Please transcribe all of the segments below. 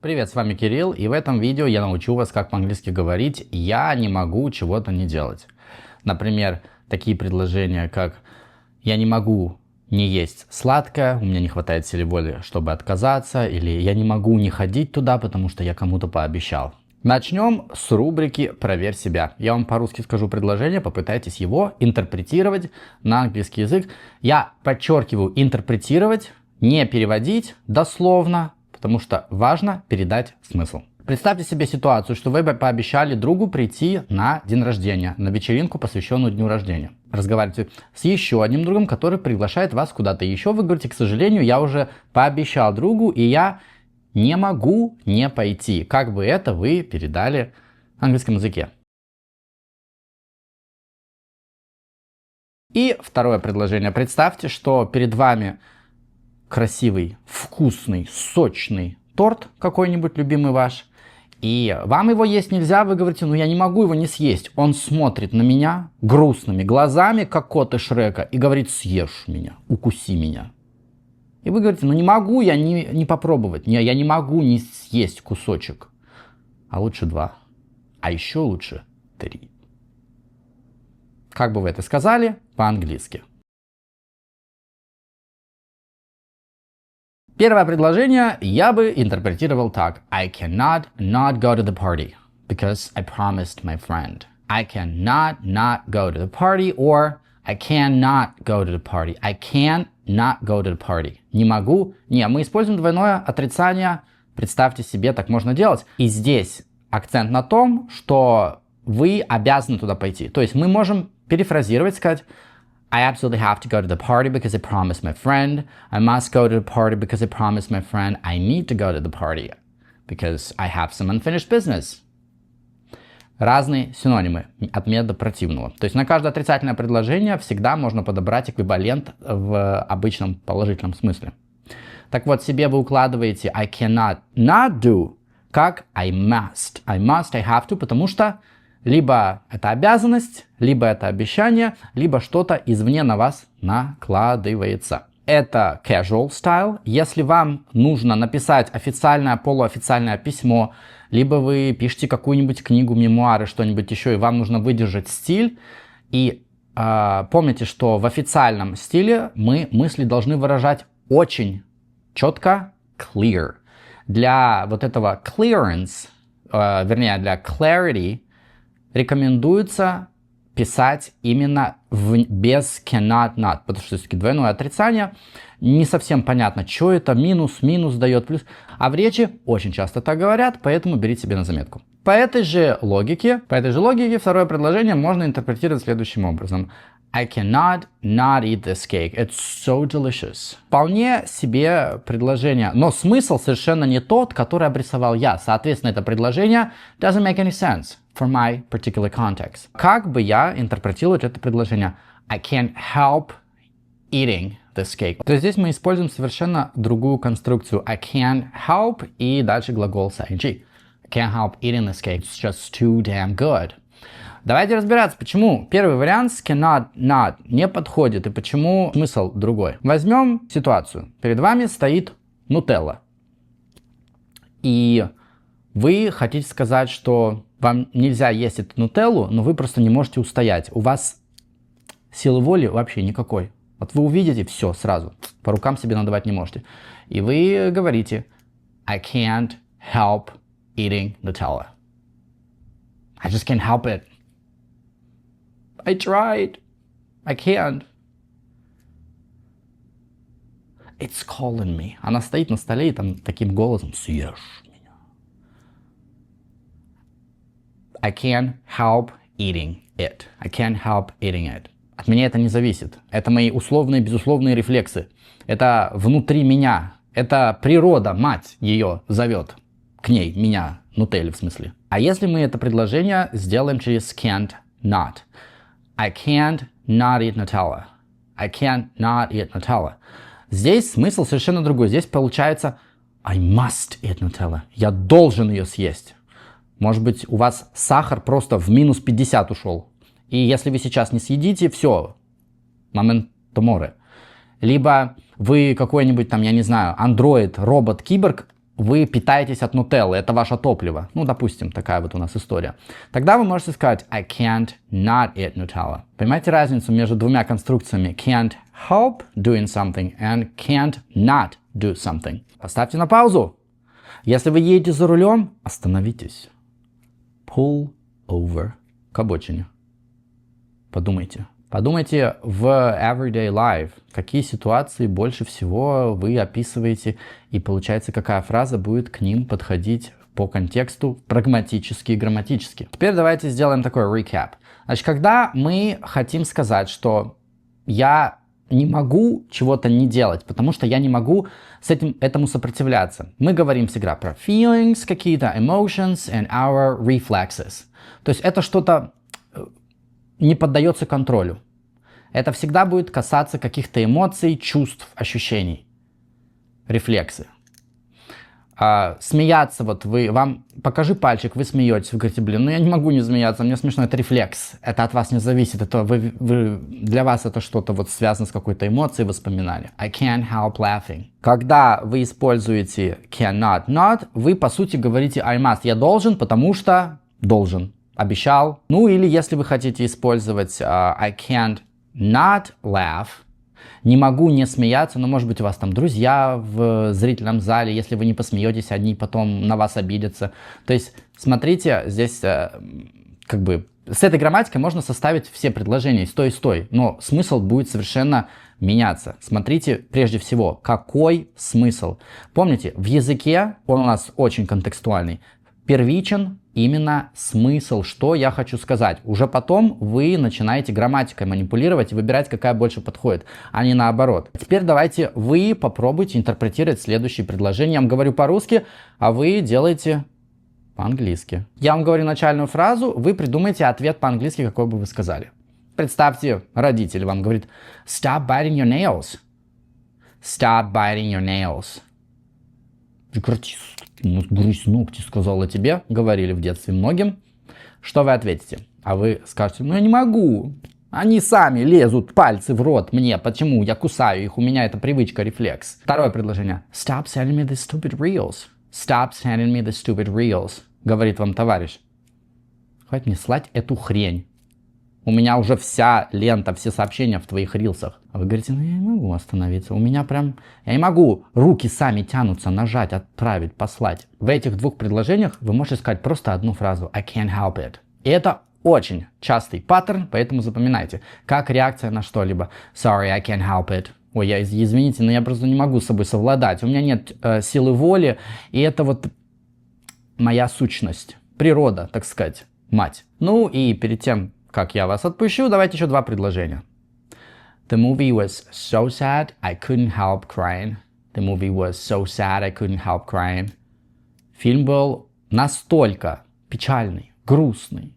Привет, с вами Кирилл, и в этом видео я научу вас, как по-английски говорить «я не могу чего-то не делать». Например, такие предложения, как «я не могу не есть сладкое, у меня не хватает силы воли, чтобы отказаться», или «я не могу не ходить туда, потому что я кому-то пообещал». Начнем с рубрики «Проверь себя». Я вам по-русски скажу предложение, попытайтесь его интерпретировать на английский язык. Я подчеркиваю интерпретировать, не переводить дословно, потому что важно передать смысл. Представьте себе ситуацию, что вы пообещали другу прийти на день рождения, на вечеринку, посвященную дню рождения. Разговариваете с еще одним другом, который приглашает вас куда-то еще. Вы говорите: к сожалению, я уже пообещал другу, и я не могу не пойти. Как бы это вы передали в английском языке? И второе предложение. Представьте, что перед вами красивый, вкусный, сочный торт какой-нибудь любимый ваш, и вам его есть нельзя, вы говорите: ну я не могу его не съесть. Он смотрит на меня грустными глазами, как кот из Шрека, и говорит: съешь меня, укуси меня. И вы говорите: ну не могу я не попробовать, я не могу не съесть кусочек. А лучше 2, а еще лучше 3. Как бы вы это сказали по-английски? Первое предложение я бы интерпретировал так: I cannot not go to the party because I promised my friend. I cannot not go to the party, or I cannot go to the party. I can not go to the party. Не могу. Не, мы используем двойное отрицание. Представьте себе, так можно делать. И здесь акцент на том, что вы обязаны туда пойти. То есть мы можем перефразировать, сказать: I absolutely have to go to the party because I promised my friend. I must go to the party because I promised my friend. I need to go to the party because I have some unfinished business. Разные синонимы от метода противного. То есть на каждое отрицательное предложение всегда можно подобрать эквивалент в обычном положительном смысле. Так вот, себе вы укладываете I cannot not do как I must. I must, I have to, потому что либо это обязанность, либо это обещание, либо что-то извне на вас накладывается. Это casual style. Если вам нужно написать официальное, полуофициальное письмо, либо вы пишете какую-нибудь книгу, мемуары, что-нибудь еще, и вам нужно выдержать стиль. И помните, что в официальном стиле мы мысли должны выражать очень четко, clear. Для вот этого clearance, вернее, для clarity, рекомендуется писать именно без cannot not, потому что все-таки двойное отрицание, не совсем понятно, что это, минус дает плюс, а в речи очень часто так говорят, поэтому берите себе на заметку. По этой же логике второе предложение можно интерпретировать следующим образом. I cannot not eat this cake. It's so delicious. Вполне себе предложение, но смысл совершенно не тот, который обрисовал я. Соответственно, это предложение doesn't make any sense for my particular context. Как бы я интерпретировал это предложение? I can't help eating this cake. То есть здесь мы используем совершенно другую конструкцию. I can't help и дальше глагол с ing. I can't help eating this cake. It's just too damn good. Давайте разбираться, почему первый вариант с cannot not не подходит и почему смысл другой. Возьмем ситуацию. Перед вами стоит нутелла. И вы хотите сказать, что вам нельзя есть эту нутеллу, но вы просто не можете устоять. У вас силы воли вообще никакой. Вот вы увидите все сразу, по рукам себе надавать не можете. И вы говорите: I can't help eating Nutella. I just can't help it. I tried. I can't. It's calling me. Она стоит на столе и там таким голосом: съешь меня. I can't help eating it. I can't help eating it. От меня это не зависит. Это мои условные, безусловные рефлексы. Это внутри меня. Это природа, мать ее зовет к ней, меня, нутелли в смысле. А если мы это предложение сделаем через can't not? I can't not eat Nutella. I can't not eat Nutella. Здесь смысл совершенно другой. Здесь получается I must eat Nutella. Я должен ее съесть. Может быть, у вас сахар просто в минус 50 ушел. И если вы сейчас не съедите, все, моменто море. Либо вы какой-нибудь там, я не знаю, андроид, робот, киборг, вы питаетесь от нутеллы, это ваше топливо. Ну, допустим, такая вот у нас история. Тогда вы можете сказать I can't not eat Nutella. Понимаете разницу между двумя конструкциями can't help doing something and can't not do something. Поставьте на паузу. Если вы едете за рулем, остановитесь. Pull over к обочине. Подумайте. Подумайте в everyday life, какие ситуации больше всего вы описываете, и получается, какая фраза будет к ним подходить по контексту прагматически и грамматически. Теперь давайте сделаем такой recap. Значит, когда мы хотим сказать, что я не могу чего-то не делать, потому что я не могу этому сопротивляться, мы говорим всегда про feelings, какие-то emotions and our reflexes. То есть это что-то не поддается контролю. Это всегда будет касаться каких-то эмоций, чувств, ощущений. Рефлексы. Смеяться, вот вам покажи пальчик, вы смеетесь, вы говорите, блин, ну я не могу не смеяться, мне смешно, это рефлекс, это от вас не зависит, это для вас это что-то вот связано с какой-то эмоцией, воспоминанием. I can't help laughing. Когда вы используете cannot not, вы по сути говорите I must, я должен, потому что должен. Обещал. Ну или если вы хотите использовать I can't not laugh, не могу не смеяться, но может быть у вас там друзья в зрительном зале, если вы не посмеетесь, они потом на вас обидятся. То есть смотрите, здесь как бы с этой грамматикой можно составить все предложения и стой, но смысл будет совершенно меняться. Смотрите прежде всего, какой смысл. Помните, в языке он у нас очень контекстуальный. Первичен именно смысл, что я хочу сказать. Уже потом вы начинаете грамматикой манипулировать и выбирать, какая больше подходит, а не наоборот. Теперь давайте вы попробуйте интерпретировать следующие предложения. Я вам говорю по-русски, а вы делаете по-английски. Я вам говорю начальную фразу, вы придумайте ответ по-английски, какой бы вы сказали. Представьте, родитель вам говорит Stop biting your nails. Stop biting your nails. Грызь ногти, сказала тебе, говорили в детстве многим. Что вы ответите? А вы скажете, ну я не могу. Они сами лезут пальцы в рот мне. Почему? Я кусаю их, у меня это привычка, рефлекс. Второе предложение. Stop sending me the stupid reels. Stop sending me the stupid reels. Говорит вам товарищ. Хватит мне слать эту хрень. У меня уже вся лента, все сообщения в твоих рилсах. А вы говорите, ну я не могу остановиться. У меня прям, я не могу. Руки сами тянутся, нажать, отправить, послать. В этих двух предложениях вы можете сказать просто одну фразу. I can't help it. И это очень частый паттерн, поэтому запоминайте. Как реакция на что-либо. Sorry, I can't help it. Ой, извините, но я просто не могу с собой совладать. У меня нет силы воли. И это вот моя сущность. Природа, так сказать. Мать. Ну и перед тем, как я вас отпущу, давайте еще два предложения. The movie was so sad, I couldn't help crying. The movie was so sad, I couldn't help crying. Фильм был настолько печальный, грустный,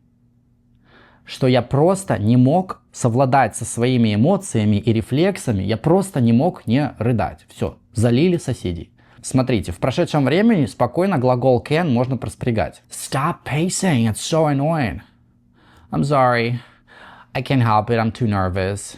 что я просто не мог совладать со своими эмоциями и рефлексами, я просто не мог не рыдать. Все, залили соседей. Смотрите, в прошедшем времени спокойно глагол can можно проспрягать. Stop pacing, it's so annoying. I'm sorry, I can't help it, I'm too nervous.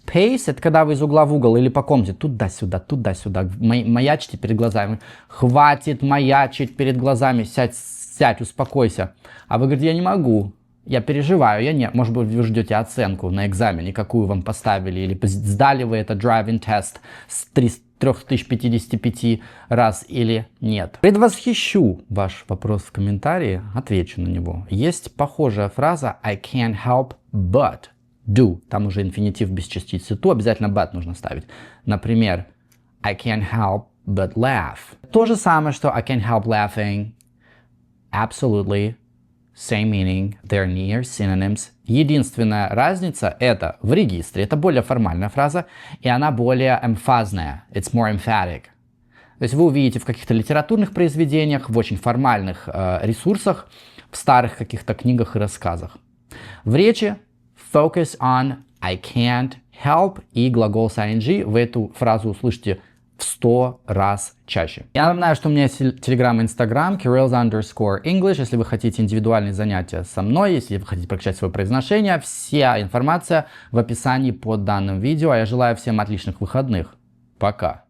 Pace — это когда вы из угла в угол или по комнате туда-сюда, маячите перед глазами. Хватит маячить перед глазами, сядь, успокойся. А вы говорите, я не могу, я переживаю, может быть, вы ждете оценку на экзамене, какую вам поставили, или сдали вы это driving test с 3055 раз или нет. Предвосхищу ваш вопрос в комментарии, отвечу на него. Есть похожая фраза I can't help but do. Там уже инфинитив без частицы to, обязательно but нужно ставить. Например, I can't help but laugh. То же самое, что I can't help laughing. Absolutely. Same meaning, they're near synonyms. Единственная разница это в регистре, это более формальная фраза, и она более эмфазная, it's more emphatic. То есть вы увидите в каких-то литературных произведениях, в очень формальных ресурсах, в старых каких-то книгах и рассказах. В речи focus on I can't help и глагол с ing, вы эту фразу услышите в 100 раз чаще. Я напоминаю, что у меня есть Telegram и Instagram, Kirill's_English. Если вы хотите индивидуальные занятия со мной, если вы хотите прокачать свое произношение, вся информация в описании под данным видео. А я желаю всем отличных выходных. Пока.